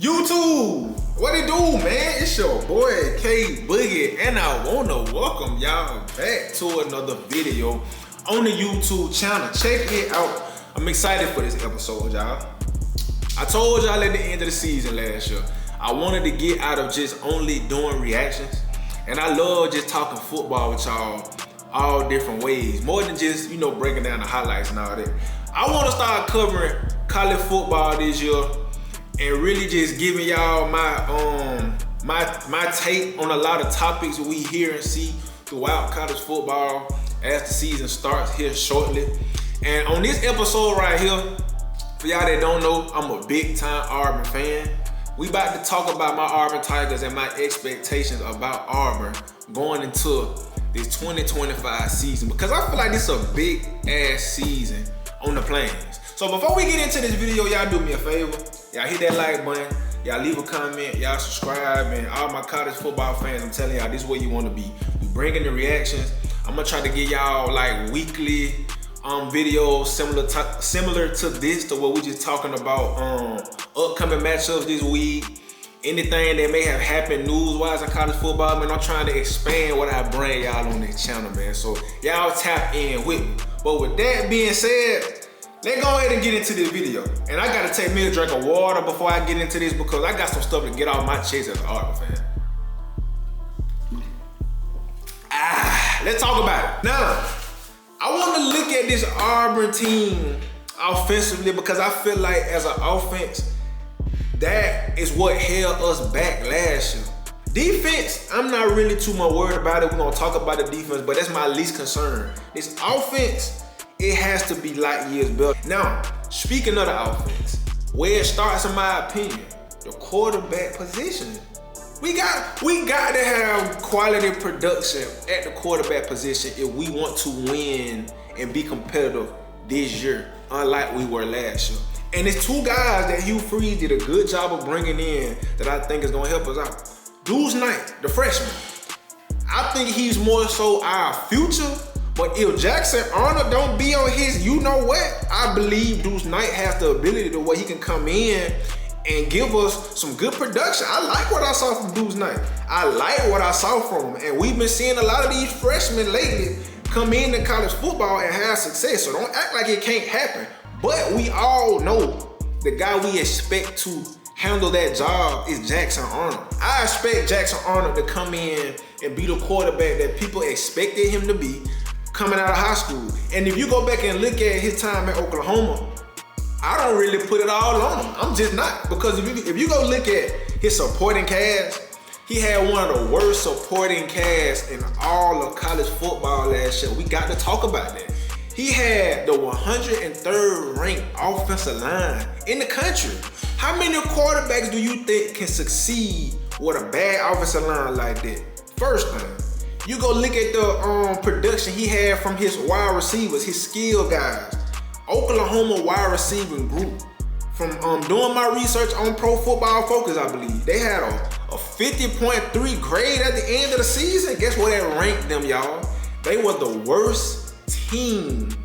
YouTube, what it do, man? It's your boy K Boogie, and I wanna welcome y'all back to another video on the YouTube channel. Check it out. I'm excited for this episode, y'all. I told y'all at the end of the season last year, I wanted to get out of just only doing reactions, and I love just talking football with y'all all different ways, more than just, breaking down the highlights and all that. I want to start covering college football this year and really just giving y'all my take on a lot of topics we hear and see throughout college football as the season starts here shortly. And on this episode right here, for y'all that don't know, I'm a big time Auburn fan. We about to talk about my Auburn Tigers and my expectations about Auburn going into this 2025 season, because I feel like this is a big ass season on the Plains. So before we get into this video, y'all do me a favor. Y'all hit that like button, y'all leave a comment, y'all subscribe, and all my college football fans, I'm telling y'all, this is where you want to be. We bringing the reactions. I'm gonna try to get y'all like weekly videos similar to this, to what we just talking about upcoming matchups this week, anything that may have happened news-wise in college football. Man, I'm trying to expand what I bring y'all on this channel, man. So y'all tap in with me. But with that being said, let's go ahead and get into this video. And I gotta take me a drink of water before I get into this, because I got some stuff to get off my chest as an Auburn fan. Let's talk about it. Now, I want to look at this Auburn team offensively, because I feel like as an offense, that is what held us back last year. Defense, I'm not really too much worried about it. We're gonna talk about the defense, but that's my least concern. This offense, it has to be light years better. Now, speaking of the offense, where it starts, in my opinion, the quarterback position. We got to have quality production at the quarterback position if we want to win and be competitive this year, unlike we were last year. And it's two guys that Hugh did a good job of bringing in that I think is going to help us out. Deuce Knight, the freshman, I think he's more so our future. But if Jackson Arnold don't be on his you-know-what, I believe Deuce Knight has the ability to where he can come in and give us some good production. I like what I saw from Deuce Knight. I like what I saw from him. And we've been seeing a lot of these freshmen lately come into college football and have success. So don't act like it can't happen. But we all know the guy we expect to handle that job is Jackson Arnold. I expect Jackson Arnold to come in and be the quarterback that people expected him to be coming out of high school. And if you go back and look at his time at Oklahoma, I don't really put it all on him. I'm just not. Because if you go look at his supporting cast, he had one of the worst supporting casts in all of college football last year. We got to talk about that. He had the 103rd ranked offensive line in the country. How many quarterbacks do you think can succeed with a bad offensive line like that? First thing, you go look at the production he had from his wide receivers, his skill guys. Oklahoma wide receiving group. From doing my research on Pro Football Focus, I believe, they had a 50.3 grade at the end of the season. Guess what that ranked them, y'all? They were the worst team.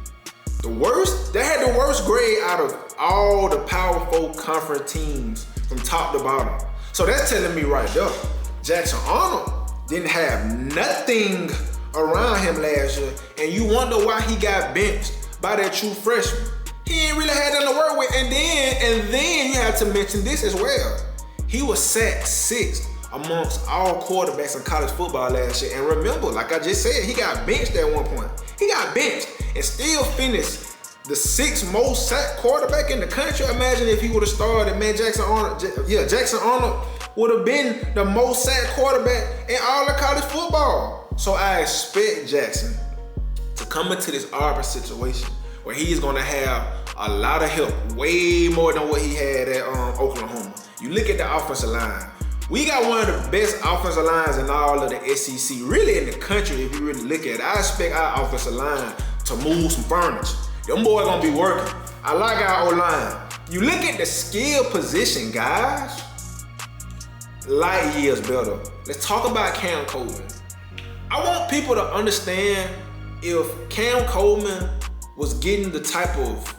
The worst? They had the worst grade out of all the Power 4 conference teams from top to bottom. So that's telling me right there, Jackson Arnold didn't have nothing around him last year, and you wonder why he got benched by that true freshman. He ain't really had nothing to work with. And then you have to mention this as well. He was sacked 6th amongst all quarterbacks in college football last year. And remember, like I just said, he got benched at one point. He got benched and still finished the 6th most sacked quarterback in the country. Imagine if he would have started, man. Jackson Arnold would have been the most sacked quarterback in all of college football. So I expect Jackson to come into this Auburn situation where he's gonna have a lot of help, way more than what he had at Oklahoma. You look at the offensive line. We got one of the best offensive lines in all of the SEC, really in the country if you really look at it. I expect our offensive line to move some furniture. Them boys gonna be working. I like our O-line. You look at the skill position, guys, light years better. Let's talk about Cam Coleman. I want people to understand, if Cam Coleman was getting the type of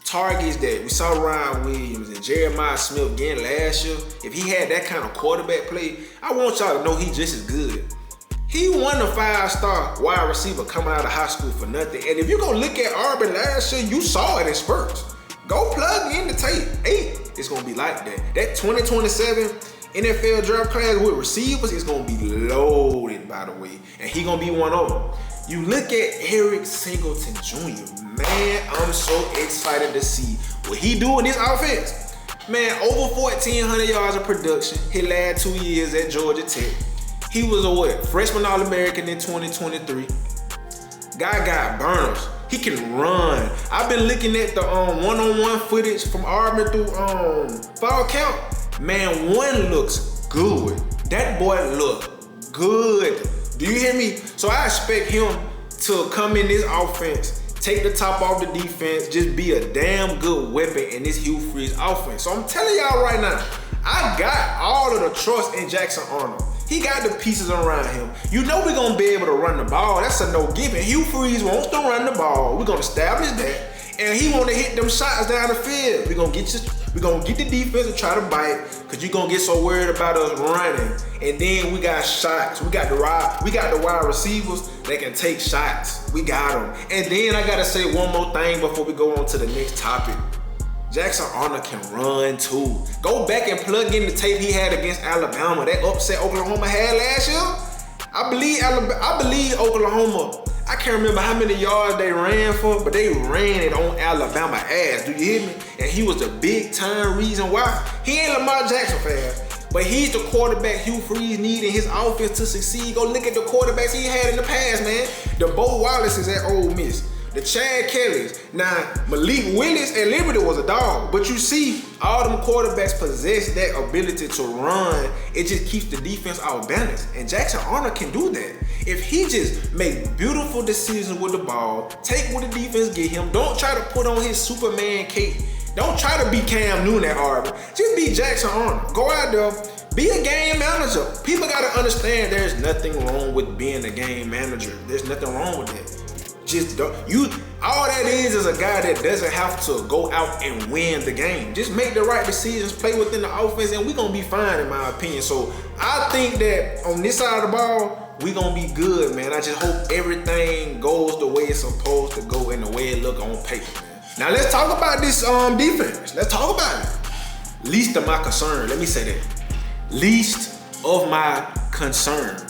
targets that we saw Ryan Williams and Jeremiah Smith getting last year, if he had that kind of quarterback play, I want y'all to know he just as good. He won a 5-star wide receiver coming out of high school for nothing. And if you go look at Auburn last year, you saw it in spurts. Go plug in the tape. 8, it's going to be like that. That 2027 NFL draft class with receivers is going to be loaded, by the way. And he going to be one of them. You look at Eric Singleton Jr., man, I'm so excited to see what he do in this offense. Man, over 1,400 yards of production his last 2 years at Georgia Tech. He was a freshman All-American in 2023. Guy got burners. He can run. I've been looking at the one-on-one footage from Auburn through fall camp. Man, one looks good. That boy look good. Do you hear me? So I expect him to come in this offense, take the top off the defense, just be a damn good weapon in this Hugh Freeze offense. So I'm telling y'all right now, I got all of the trust in Jackson Arnold. He got the pieces around him. You know we're gonna be able to run the ball. That's a no-given. Hugh Freeze wants to run the ball. We're gonna establish that. And he wanna hit them shots down the field. We're gonna get the defense to try to bite, cause you're gonna get so worried about us running. And then we got shots. We got the wide receivers that can take shots. We got them. And then I gotta say one more thing before we go on to the next topic. Jackson Arnold can run too. Go back and plug in the tape he had against Alabama. That upset Oklahoma had last year. I believe Oklahoma. I can't remember how many yards they ran for, but they ran it on Alabama ass. Do you hear me? And he was the big time reason why. He ain't Lamar Jackson fan, but he's the quarterback Hugh Freeze need in his offense to succeed. Go look at the quarterbacks he had in the past, man. The Bo Wallaces at Ole Miss. The Chad Kellys. Now, Malik Willis at Liberty was a dog. But you see, all them quarterbacks possess that ability to run. It just keeps the defense off balance. And Jackson Arnold can do that. If he just make beautiful decisions with the ball, take what the defense get him, don't try to put on his Superman cape. Don't try to be Cam Newton at Auburn. Just be Jackson Arnold. Go out there, be a game manager. People gotta understand there's nothing wrong with being a game manager. There's nothing wrong with that. Just don't, all that is a guy that doesn't have to go out and win the game. Just make the right decisions, play within the offense, and we're gonna be fine in my opinion. So I think that on this side of the ball, we're gonna be good, man. I just hope everything goes the way it's supposed to go and the way it look on paper, man. Now let's talk about this defense. Let's talk about it. Least of my concern, let me say that. Least of my concern.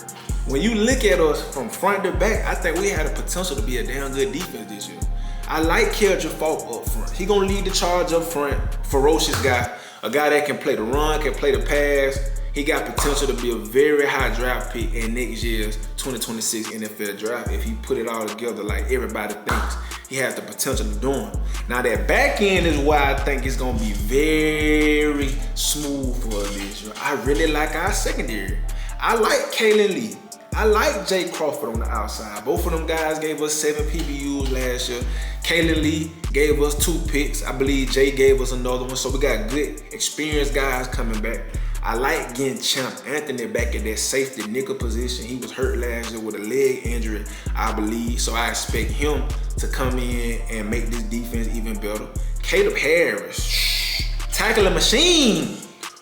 When you look at us from front to back, I think we had a potential to be a damn good defense this year. I like Keldrick Falk up front. He gonna lead the charge up front. Ferocious guy. A guy that can play the run, can play the pass. He got potential to be a very high draft pick in next year's 2026 NFL draft if he put it all together like everybody thinks. He has the potential to do it. Now that back end is why I think it's gonna be very smooth for us this year. I really like our secondary. I like Kalen Lee. I like Jay Crawford on the outside. Both of them guys gave us 7 PBUs last year. Kalen Lee gave us 2 picks. I believe Jay gave us another one. So we got good, experienced guys coming back. I like getting Champ Anthony back at that safety nickel position. He was hurt last year with a leg injury, I believe. So I expect him to come in and make this defense even better. Caleb Harris, tackling machine.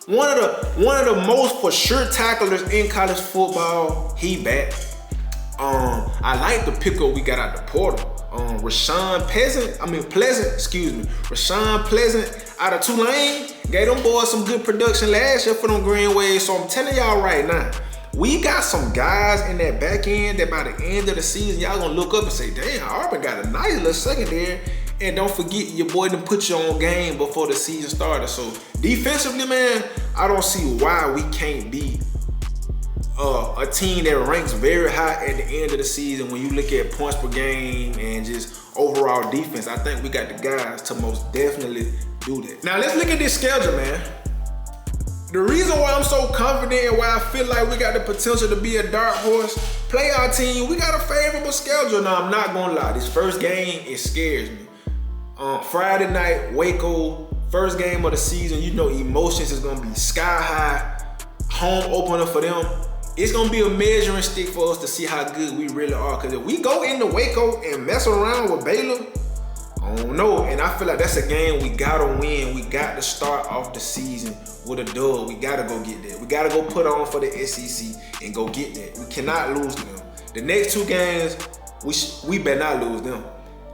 One of the most for sure tacklers in college football. He back. I like the pickup we got out the portal. Rashawn Pleasant out of Tulane. Gave them boys some good production last year for them Green Waves. So I'm telling y'all right now, we got some guys in that back end that by the end of the season, y'all gonna look up and say, damn, Auburn got a nice little secondary. And don't forget, your boy done put you on game before the season started. So defensively, man, I don't see why we can't be a team that ranks very high at the end of the season when you look at points per game and just overall defense. I think we got the guys to most definitely do that. Now let's look at this schedule, man. The reason why I'm so confident and why I feel like we got the potential to be a dark horse playoff team, we got a favorable schedule. Now I'm not gonna lie, this first game, it scares me. Friday night, Waco, first game of the season, you know emotions is gonna be sky high. Home opener for them. It's gonna be a measuring stick for us to see how good we really are. Cause if we go into Waco and mess around with Baylor, I don't know, and I feel like that's a game we gotta win. We got to start off the season with a dub. We gotta go get that. We gotta go put on for the SEC and go get that. We cannot lose to them. The next 2 games, we better not lose them.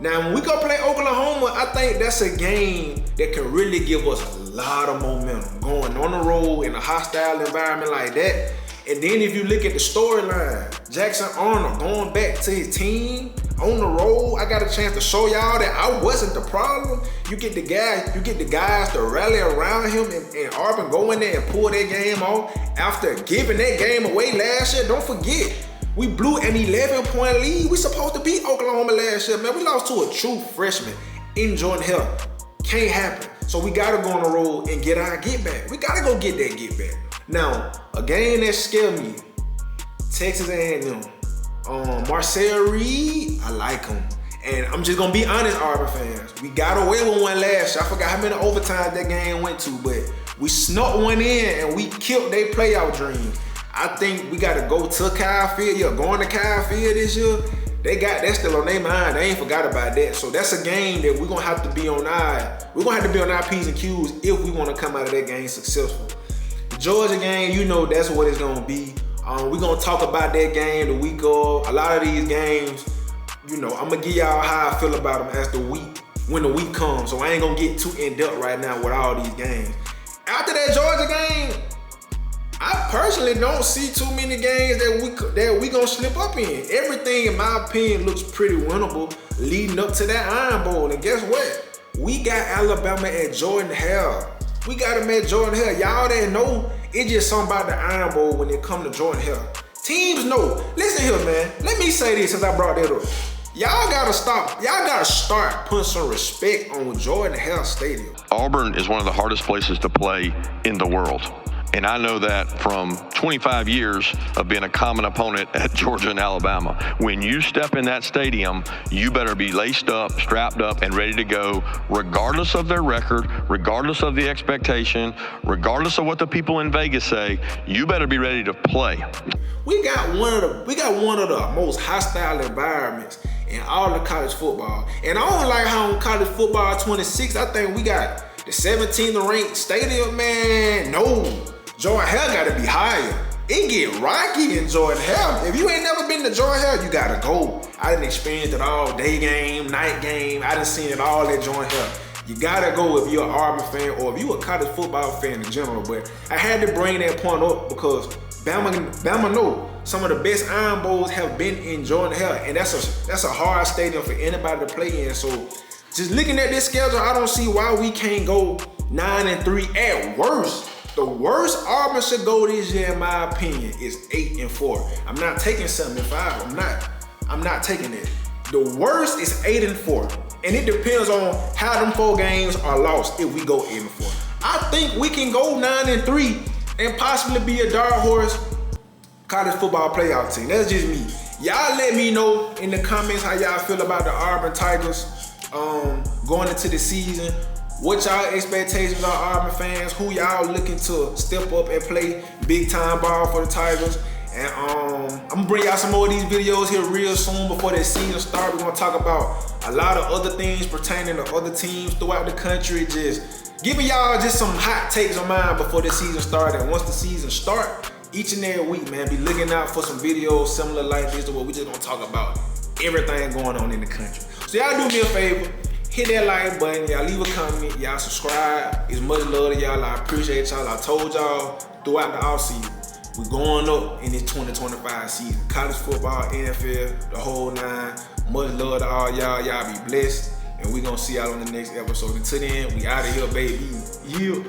Now, when we go play Oklahoma, I think that's a game that can really give us a lot of momentum. Going on the road in a hostile environment like that. And then if you look at the storyline, Jackson Arnold going back to his team on the road, I got a chance to show y'all that I wasn't the problem. You get the guys to rally around him and Auburn go in there and pull that game off after giving that game away last year. Don't forget, we blew an 11-point lead. We supposed to beat Oklahoma last year, man. We lost to a true freshman in Jordan Hill. Can't happen. So we gotta go on the road and get our get back. We gotta go get that get back. Now, a game that scared me, Texas A&M. Marcel Reed, I like him. And I'm just gonna be honest, Auburn fans. We got away with one last year. I forgot how many overtimes that game went to, but we snuck one in and we killed their playoff dream. I think we gotta go to Kyle Field. Yeah, going to Kyle Field this year. They got that still on their mind. They ain't forgot about that. So that's a game that we're gonna have to be on our P's and Q's if we wanna come out of that game successful. The Georgia game, you know that's what it's gonna be. We're gonna talk about that game the week of. A lot of these games, you know, I'm gonna give y'all how I feel about them as when the week comes. So I ain't gonna get too in depth right now with all these games. After that Georgia game, I personally don't see too many games that we gonna slip up in. Everything, in my opinion, looks pretty winnable leading up to that Iron Bowl. And guess what? We got Alabama at Jordan Hare. We got them at Jordan Hare. Y'all that know, it's just something about the Iron Bowl when it come to Jordan Hare. Teams know. Listen here, man. Let me say this since I brought that up. Y'all gotta stop. Y'all gotta start putting some respect on Jordan Hare Stadium. Auburn is one of the hardest places to play in the world. And I know that from 25 years of being a common opponent at Georgia and Alabama. When you step in that stadium, you better be laced up, strapped up, and ready to go, regardless of their record, regardless of the expectation, regardless of what the people in Vegas say. You better be ready to play. We got one of the most hostile environments in all of college football. And I don't like how in college football 26, I think we got the 17th ranked stadium, man. No. Jordan Hare gotta be higher. It get rocky in Jordan Hare. If you ain't never been to Jordan Hare, you gotta go. I done experienced it all, day game, night game. I done seen it all at Jordan Hare. You gotta go if you're an Auburn fan or if you a college football fan in general. But I had to bring that point up because Bama know some of the best Iron Bowls have been in Jordan Hare, and that's a hard stadium for anybody to play in. So just looking at this schedule, I don't see why we can't go 9-3 at worst. The worst Auburn should go this year, in my opinion, is 8-4. I'm not taking 7-5. I'm not taking it. The worst is 8-4. And it depends on how them 4 games are lost if we go 8-4. I think we can go 9-3 and possibly be a dark horse college football playoff team. That's just me. Y'all let me know in the comments how y'all feel about the Auburn Tigers going into the season. What y'all expectations are, Auburn fans? Who y'all looking to step up and play big time ball for the Tigers? And I'm gonna bring y'all some more of these videos here real soon before the season starts. We're gonna talk about a lot of other things pertaining to other teams throughout the country. Just giving y'all just some hot takes on mine before the season starts. And once the season starts, each and every week, man, be looking out for some videos similar like this to what we just gonna talk about everything going on in the country. So y'all do me a favor. Hit that like button, y'all leave a comment, y'all subscribe. It's much love to y'all, I appreciate y'all. I told y'all throughout the offseason, we're going up in this 2025 season. College football, NFL, the whole 9. Much love to all y'all, y'all be blessed. And we're gonna see y'all on the next episode. Until then, we out of here, baby. Yeah.